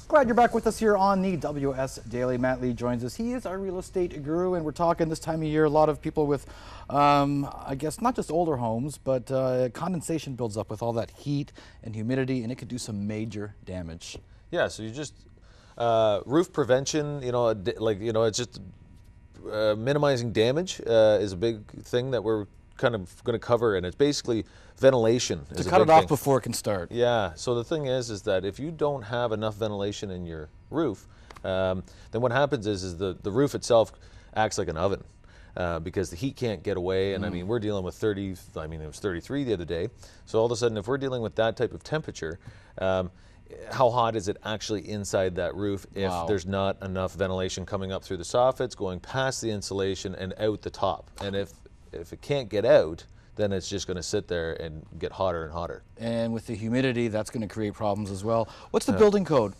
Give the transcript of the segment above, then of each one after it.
Glad you're back with us here on the WS Daily. Matt Lee joins us. He is our real estate guru, and we're talking this time of year, a lot of people with, I guess, not just older homes, but condensation builds up with all that heat and humidity, and it could do some major damage. Yeah, so you just, roof prevention, it's just minimizing damage is a big thing that we're kind of going to cover, and it's basically ventilation. To cut it off before it can start. Yeah, so the thing is that if you don't have enough ventilation in your roof, then what happens is the roof itself acts like an oven because the heat can't get away. And I mean, we're dealing with it was 33 the other day. So all of a sudden, if we're dealing with that type of temperature, how hot is it actually inside that roof if there's not enough ventilation coming up through the soffits, going past the insulation and out the top? And if it can't get out, then it's just going to sit there and get hotter and hotter. And with the humidity, that's going to create problems as well. What's the building code?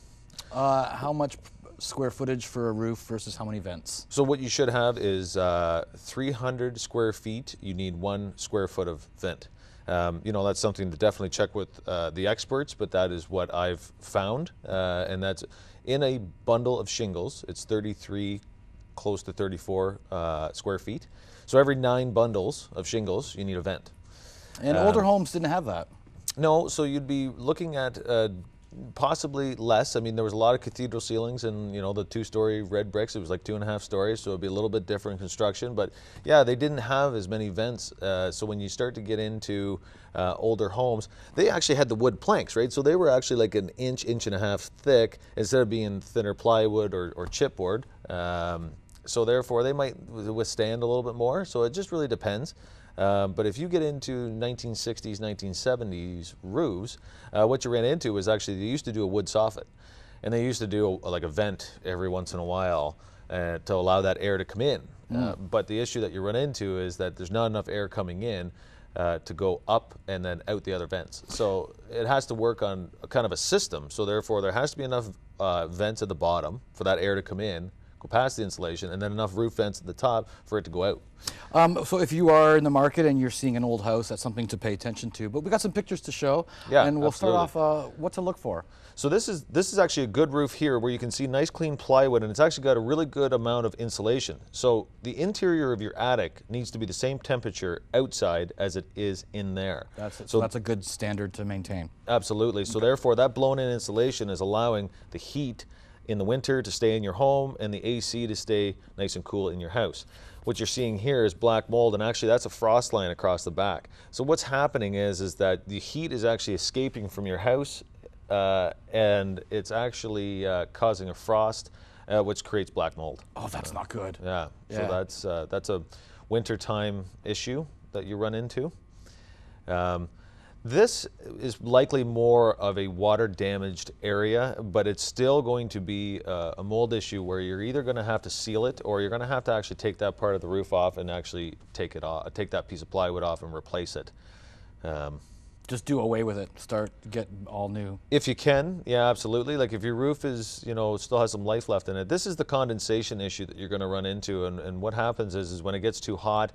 How much square footage for a roof versus how many vents? So what you should have is 300 square feet. You need 1 square foot of vent. That's something to definitely check with the experts, but that is what I've found. And that's in a bundle of shingles. It's 33, close to 34 square feet. So every 9 bundles of shingles, you need a vent. And older homes didn't have that. No, so you'd be looking at possibly less. I mean, there was a lot of cathedral ceilings and, the 2-story red bricks. It was like 2.5 stories, so it'd be a little bit different construction. But yeah, they didn't have as many vents. So when you start to get into older homes, they actually had the wood planks, right? So they were actually like an inch and a half thick instead of being thinner plywood or chipboard. So therefore, they might withstand a little bit more. So it just really depends. But if you get into 1960s, 1970s roofs, what you ran into was actually they used to do a wood soffit. And they used to do like a vent every once in a while to allow that air to come in. But the issue that you run into is that there's not enough air coming in to go up and then out the other vents. So it has to work on a kind of a system. So therefore, there has to be enough vents at the bottom for that air to come in, go past the insulation, and then enough roof vents at the top for it to go out. So if you are in the market and you're seeing an old house, that's something to pay attention to. But we got some pictures to show, and we'll start off what to look for. So this is actually a good roof here where you can see nice clean plywood, and it's actually got a really good amount of insulation. So the interior of your attic needs to be the same temperature outside as it is in there. So that's a good standard to maintain. Absolutely. So therefore, that blown-in insulation is allowing the heat in the winter to stay in your home and the AC to stay nice and cool in your house. What you're seeing here is black mold, and actually that's a frost line across the back. So what's happening is that the heat is actually escaping from your house and it's actually causing a frost, which creates black mold. Oh, that's not good. Yeah, so that's a wintertime issue that you run into. This is likely more of a water damaged area, but it's still going to be a mold issue where you're either going to have to seal it or you're going to have to actually take that part of the roof off and actually take that piece of plywood off and replace it. Just do away with it. Get all new. If you can, yeah, absolutely. Like if your roof is, still has some life left in it. This is the condensation issue that you're going to run into, and what happens is when it gets too hot,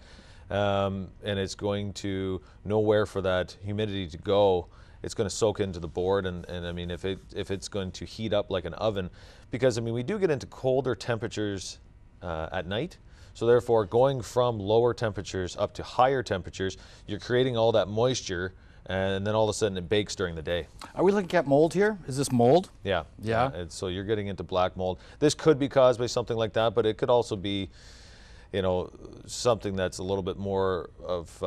and it's going to nowhere for that humidity to go, it's going to soak into the board, and I mean if it's going to heat up like an oven, because I mean we do get into colder temperatures at night, so therefore going from lower temperatures up to higher temperatures, you're creating all that moisture, and then all of a sudden it bakes during the day. Are we looking at mold here? Is this mold? Yeah. Yeah. So you're getting into black mold. This could be caused by something like that, but it could also be something that's a little bit more of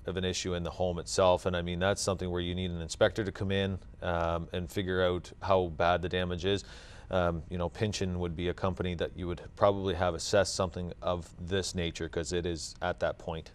an issue in the home itself. And I mean, that's something where you need an inspector to come in and figure out how bad the damage is. Pynchon would be a company that you would probably have assessed something of this nature because it is at that point.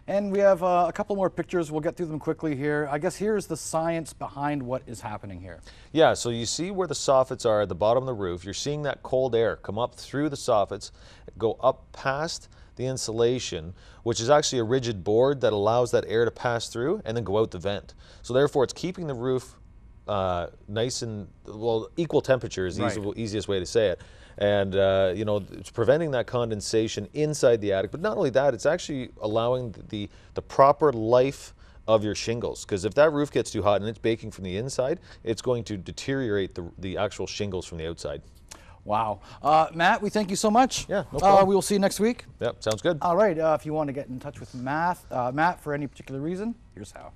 And we have a couple more pictures. We'll get through them quickly here. I guess here's the science behind what is happening here. Yeah, so you see where the soffits are at the bottom of the roof. You're seeing that cold air come up through the soffits, go up past the insulation, which is actually a rigid board that allows that air to pass through and then go out the vent. So therefore, it's keeping the roof nice and, equal temperature is the easiest way to say it. And it's preventing that condensation inside the attic. But not only that, it's actually allowing the proper life of your shingles, because if that roof gets too hot and it's baking from the inside, it's going to deteriorate the actual shingles from the outside. Wow. Matt, we thank you so much. Yeah, no problem. We will see you next week. Yep, sounds good. All right. If you want to get in touch with Matt for any particular reason, here's how.